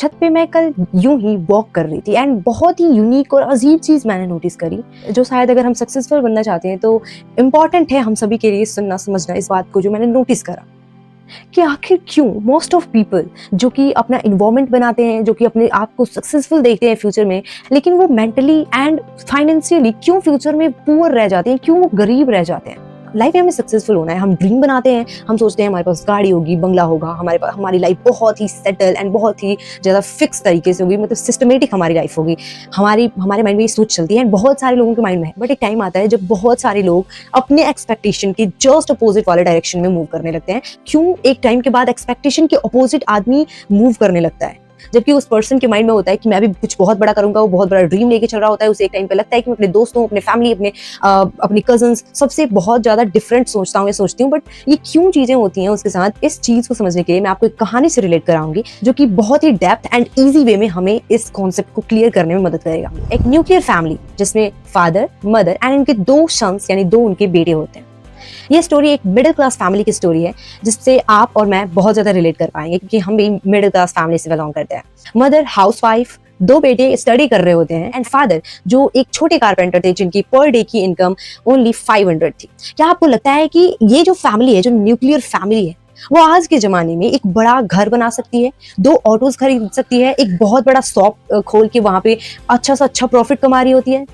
छत पे मैं कल यूं ही वॉक कर रही थी एंड बहुत ही यूनिक और अजीब चीज़ मैंने नोटिस करी, जो शायद अगर हम सक्सेसफुल बनना चाहते हैं तो इम्पॉर्टेंट है हम सभी के लिए सुनना समझना इस बात को, जो मैंने नोटिस करा कि आखिर क्यों मोस्ट ऑफ पीपल जो कि अपना इन्वायरमेंट बनाते हैं, जो कि अपने आप को सक्सेसफुल देखते हैं फ्यूचर में, लेकिन वो मेंटली एंड फाइनेंशियली क्यों फ्यूचर में पुअर रह जाते हैं, क्यों वो गरीब रह जाते हैं। लाइफ में हमें सक्सेसफुल होना है, हम ड्रीम बनाते हैं, हम सोचते हैं हमारे पास गाड़ी होगी, बंगला होगा, हमारे पास हमारी लाइफ बहुत ही सेटल एंड बहुत ही ज़्यादा फिक्स तरीके से होगी, मतलब सिस्टमेटिक हमारी लाइफ होगी। हमारे माइंड में ये सोच चलती है, बहुत सारे लोगों के माइंड में है। बट एक टाइम आता है जब बहुत सारे लोग अपने एक्सपेक्टेशन के जस्ट अपोजिट वाले डायरेक्शन में मूव करने लगते हैं। क्यों एक टाइम के बाद एक्सपेक्टेशन के अपोजिट आदमी मूव करने लगता है, जबकि उस पर्सन के माइंड में होता है कि मैं भी कुछ बहुत बड़ा करूंगा, वो बहुत बड़ा ड्रीम लेके चल रहा होता है। उसे एक टाइम पे लगता है कि मैं अपने दोस्तों, अपने फैमिली, अपने कजन्स सबसे बहुत ज्यादा डिफरेंट सोचता हूँ या सोचती हूँ। बट ये क्यों चीजें होती हैं उसके साथ, इस चीज को समझने के लिए मैं आपको एक कहानी से रिलेट कराऊंगी, जो कि बहुत ही डेप्थ एंड ईजी वे में हमें इस कॉन्सेप्ट को क्लियर करने में मदद करेगा। एक न्यूक्लियर फैमिली जिसमें फादर, मदर एंड इनके 2 सन्स यानी 2 उनके बेटे होते हैं। ये स्टोरी एक मिडिल क्लास फैमिली की स्टोरी है, जिससे आप और मैं बहुत ज्यादा रिलेट कर पाएंगे, क्योंकि हम भी मिडिल क्लास फैमिली से बिलोंग करते हैं। मदर हाउसवाइफ, 2 बेटे स्टडी कर रहे होते हैं एंड फादर जो एक छोटे कारपेंटर थे, जिनकी पर डे की इनकम ओनली 500 थी। क्या आपको लगता है कि ये जो फैमिली है, जो न्यूक्लियर फैमिली है, वो आज के जमाने में एक बड़ा घर बना सकती है, 2 ऑटोज खरीद सकती है, एक बहुत बड़ा शॉप खोल के वहां पे अच्छा सा अच्छा प्रॉफिट कमा रही होती है?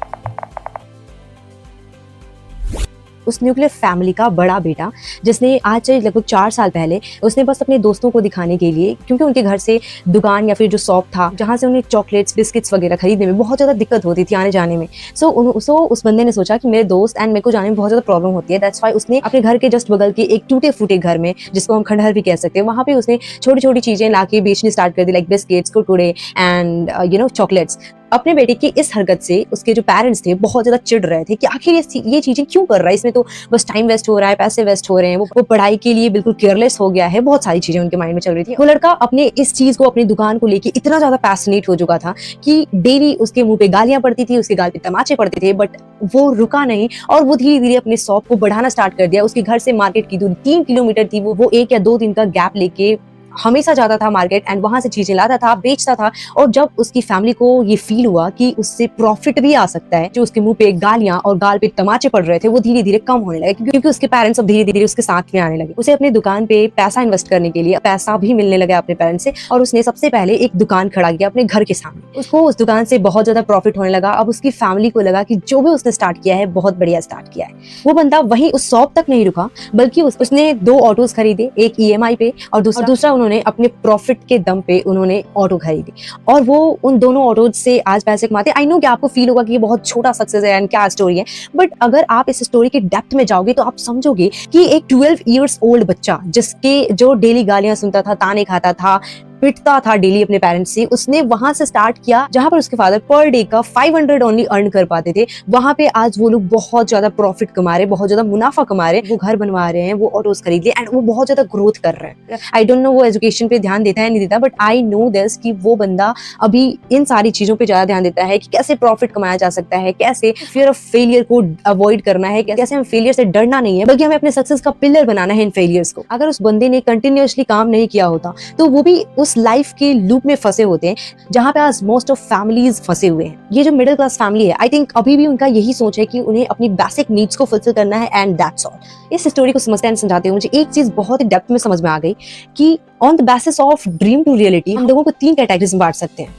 उस न्यूक्लियर फैमिली का बड़ा बेटा, जिसने आज से लगभग 4 साल पहले उसने बस अपने दोस्तों को दिखाने के लिए, क्योंकि उनके घर से दुकान या फिर जो शॉप था जहाँ से उन्हें चॉकलेट्स, बिस्किट्स वगैरह खरीदने में बहुत ज़्यादा दिक्कत होती थी आने जाने में। सो उस बंदे ने सोचा कि मेरे दोस्त एंड मेरे को जाने में बहुत ज़्यादा प्रॉब्लम होती है। दैट्स व्हाई उसने अपने घर के जस्ट बगल के एक टूटे फूटे घर में, जिसको हम खंडहर भी कह सकते हैं, वहाँ पे उसने छोटी छोटी चीज़ें ला के बेचनी स्टार्ट कर दी, like biscuits, Kurkure and chocolates. अपने बेटे की इस हरकत से उसके जो पेरेंट्स थे बहुत ज्यादा चिढ़ रहे थे कि आखिर ये चीजें क्यों कर रहा है, इसमें तो बस टाइम वेस्ट हो रहा है, पैसे वेस्ट हो रहे हैं, वो पढ़ाई के लिए बिल्कुल केयरलेस हो गया है। बहुत सारी चीजें उनके माइंड में चल रही थी। वो लड़का अपने इस चीज को, अपनी दुकान को लेके इतना ज्यादा पैशनेट हो चुका था कि डेली उसके मुंह पे गालियां पड़ती थी, उसके गाल पे तमाचे पड़ते थे, बट वो रुका नहीं और वो धीरे धीरे अपने शॉप को बढ़ाना स्टार्ट कर दिया। उसके घर से मार्केट की दूरी 3 किलोमीटर थी। वो 1 या 2 दिन का गैप लेके हमेशा जाता था मार्केट एंड वहां से चीजें लाता था, बेचता था। और जब उसकी फैमिली को ये फील हुआ कि उससे प्रॉफिट भी आ सकता है, जो उसके मुंह पे गालियां और गाल पे तमाचे पड़ रहे थे वो धीरे धीरे कम होने लगे, क्योंकि उसके पेरेंट्स अब धीरे धीरे उसके साथ में आने लगे। उसे अपनी दुकान पे पैसा इन्वेस्ट करने के लिए पैसा भी मिलने लगा अपने पेरेंट्स से, और उसने सबसे पहले एक दुकान खड़ा किया अपने घर के सामने। उसको उस दुकान से बहुत ज्यादा प्रॉफिट होने लगा। अब उसकी फैमिली को लगा कि जो भी उसने स्टार्ट किया है बहुत बढ़िया स्टार्ट किया है। वो बंदा वहीं उस शॉप तक नहीं रुका, बल्कि उसने 2 ऑटोज खरीदे, एक EMI पे और दूसरा उन्होंने अपने प्रॉफिट के दम पे उन्होंने ऑटो खरीदी, और वो उन दोनों ऑटो से आज पैसे कमाते। आई नो कि आपको फील होगा कि ये बहुत छोटा सक्सेस है एंड क्या स्टोरी है, बट अगर आप इस स्टोरी के डेप्थ में जाओगे तो आप समझोगे कि एक 12 इयर्स ओल्ड बच्चा, जो डेली गालियां सुनता था, ताने खाता था, पिटता था डेली अपने पेरेंट्स से, उसने वहां से स्टार्ट किया जहां पर उसके फादर पर डे का 500 ओनली अर्न कर पाते थे। वहां पे आज वो लोग बहुत ज्यादा प्रॉफिट कमा रहे, बहुत ज्यादा मुनाफा कमा रहे, वो घर बनवा रहे हैं, वो ऑटोज खरीद लिए एंड वो बहुत ज्यादा ग्रोथ कर रहे हैं। आई डोंट नो वो एजुकेशन पे ध्यान देता है नहीं देता, बट आई नो दिस कि वो बंदा अभी इन सारी चीजों पे ज्यादा ध्यान देता है कि कैसे प्रॉफिट कमाया जा सकता है, कैसे फियर ऑफ फेलियर को अवॉइड करना है, कैसे हम फेलियर से डरना नहीं है, बल्कि हमें अपने सक्सेस का पिलर बनाना है इन फेलियर्स को। अगर उस बंदे ने कंटिन्यूअसली काम नहीं किया होता तो वो भी उस लाइफ के लूप में फंसे होते हैं जहां पे आज मोस्ट ऑफ फैमिलीज फंसे हुए हैं। ये जो मिडिल क्लास फैमिली है, आई थिंक अभी भी उनका यही सोच है कि उन्हें अपनी बेसिक नीड्स को फुलफिल करना है एंड दैट्स ऑल। इस स्टोरी को समझते एंड समझाते हुए मुझे एक चीज बहुत ही डेप्थ में समझ में आ गई कि on the basis of dream to reality हम लोगों को 3 कैटेगरीज में बांट सकते हैं।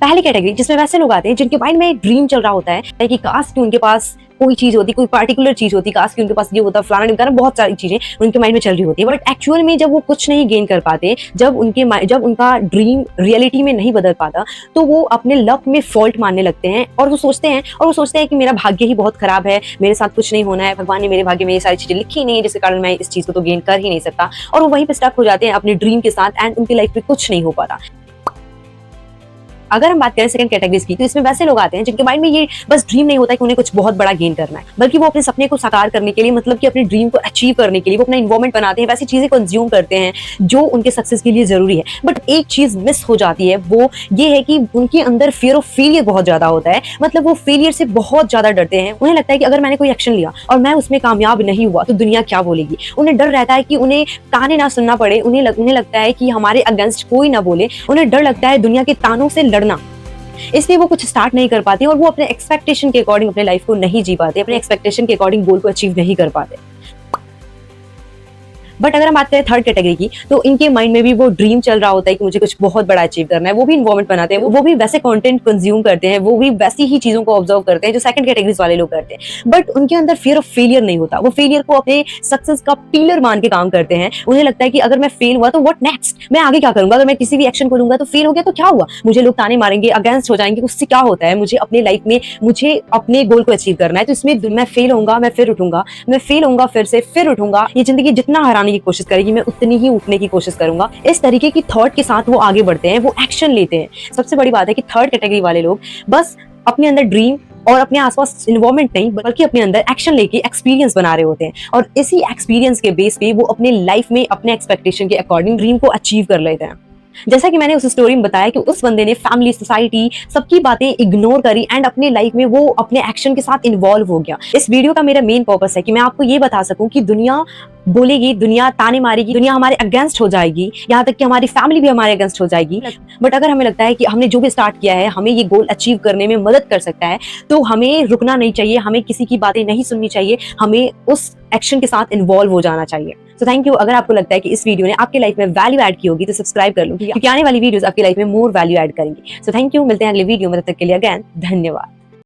पहली कैटेगरी जिसमें वैसे लोग आते हैं जिनके माइंड में ड्रीम चल रहा होता है कि काश कि उनके पास कोई चीज होती, कोई पार्टिकुलर चीज होती, काश कि उनके पास ये होता, फलाना ढिमकाना, बहुत सारी चीजें उनके माइंड में चल रही होती है। बट एक्चुअल में जब वो कुछ नहीं गेन कर पाते, जब उनका ड्रीम रियलिटी में नहीं बदल पाता, तो वो अपने लक में फॉल्ट मानने लगते हैं और वो सोचते हैं कि मेरा भाग्य ही बहुत खराब है, मेरे साथ कुछ नहीं होना है, भगवान ने मेरे भाग्य में ये सारी चीजें लिखी नहीं है, जिसके कारण मैं इस चीज को तो गेन कर ही नहीं सकता, और वो वहीं पे स्टक हो जाते हैं अपने ड्रीम के साथ एंड उनकी लाइफ में कुछ नहीं हो पाता। अगर हम बात करें सेकंड कैटेगरीज की, तो इसमें वैसे लोग आते हैं जिनके माइंड में ये बस ड्रीम नहीं होता है कि उन्हें कुछ बहुत बड़ा गेन करना है, बल्कि वो अपने सपने को साकार करने के लिए, मतलब कि अपने ड्रीम को अचीव करने के लिए वो अपना इन्वॉल्वमेंट बनाते हैं, वैसी चीजें कंज्यूम करते हैं जो उनके सक्सेस के लिए जरूरी है। बट एक चीज मिस हो जाती है, वो ये है कि उनके अंदर फियर ऑफ फेलियर बहुत ज्यादा होता है। मतलब वो फेलियर से बहुत ज्यादा डरते हैं। उन्हें लगता है कि अगर मैंने कोई एक्शन लिया और मैं उसमें कामयाब नहीं हुआ तो दुनिया क्या बोलेगी। उन्हें डर रहता है कि उन्हें ताने ना सुनना पड़े। उन्हें लगता है कि हमारे अगेंस्ट कोई ना बोले। उन्हें डर लगता है दुनिया के तानों से लड़ना। इसलिए वो कुछ स्टार्ट नहीं कर पाते और वो अपने एक्सपेक्टेशन के अकॉर्डिंग अपने लाइफ को नहीं जी पाते, अपने एक्सपेक्टेशन के अकॉर्डिंग गोल को अचीव नहीं कर पाते। बट अगर हम बात करें थर्ड कैटेगरी की, तो इनके माइंड में भी वो ड्रीम चल रहा होता है कि मुझे कुछ बहुत बड़ा अचीव करना है। वो भी इन्वॉल्वमेंट बनाते हैं, वो भी वैसे कंटेंट कंज्यूम करते हैं, वो भी वैसी ही चीजों को ऑब्जर्व करते हैं जो सेकंड कैटेगरीज वाले लोग करते हैं। बट उनके अंदर फियर ऑफ फेलियर नहीं होता। वो फेलियर को अपने सक्सेस का पिलर मान के काम करते हैं। उन्हें लगता है कि अगर मैं फेल हुआ तो व्हाट नेक्स्ट, मैं आगे क्या करूंगा। अगर मैं किसी भी एक्शन को लूंगा तो फेल हो गया तो क्या हुआ, मुझे लोग ताने मारेंगे, अगेंस्ट हो जाएंगे, उससे क्या होता है। मुझे अपने लाइफ में मुझे अपने गोल को अचीव करना है, तो इसमें मैं फेल होऊंगा, मैं फिर उठूंगा, मैं फेल होऊंगा, फिर उठूंगा। ये जिंदगी जितना हराने की कोशिश करेगी मैं उतनी ही उठने की कोशिश करूंगा। इस तरीके की थॉट के साथ वो आगे बढ़ते हैं, वो एक्शन लेते हैं। सबसे बड़ी बात है कि थर्ड कैटेगरी वाले लोग बस अपने अंदर ड्रीम और अपने आसपास इन्वॉल्वमेंट नहीं, बल्कि अपने अंदर एक्शन लेके एक्सपीरियंस बना रहे होते हैं। और इसी एक्सपीरियंस के बेस पे वो अपने लाइफ में अपने एक्सपेक्टेशन के अकॉर्डिंग ड्रीम को अचीव कर लेते हैं। जैसा कि मैंने उस स्टोरी में बताया कि उस बंदे ने फैमिली, सोसाइटी, सबकी बातें इग्नोर करी एंड अपने लाइफ में वो अपने एक्शन के साथ इन्वॉल्व हो गया। इस वीडियो का मेरा मेन पर्पस है कि मैं आपको ये बता सकूं कि दुनिया बोलेगी, दुनिया ताने मारेगी, दुनिया हमारे अगेंस्ट हो जाएगी, यहाँ तक कि हमारी फैमिली भी हमारे अगेंस्ट हो जाएगी। बट अगर हमें लगता है कि हमने जो भी स्टार्ट किया है हमें ये गोल अचीव करने में मदद कर सकता है, तो हमें रुकना नहीं चाहिए, हमें किसी की बातें नहीं सुननी चाहिए, हमें उस एक्शन के साथ इन्वॉल्व हो जाना चाहिए। तो थैंक यू। अगर आपको लगता है कि इस वीडियो ने आपके लाइफ में वैल्यू ऐड की होगी तो सब्सक्राइब कर लो, क्योंकि आने वाली वीडियोस आपकी लाइफ में मोर वैल्यू ऐड करेंगी। So thank you. मिलते हैं अगले वीडियो में, तब तक के लिए अगेन धन्यवाद।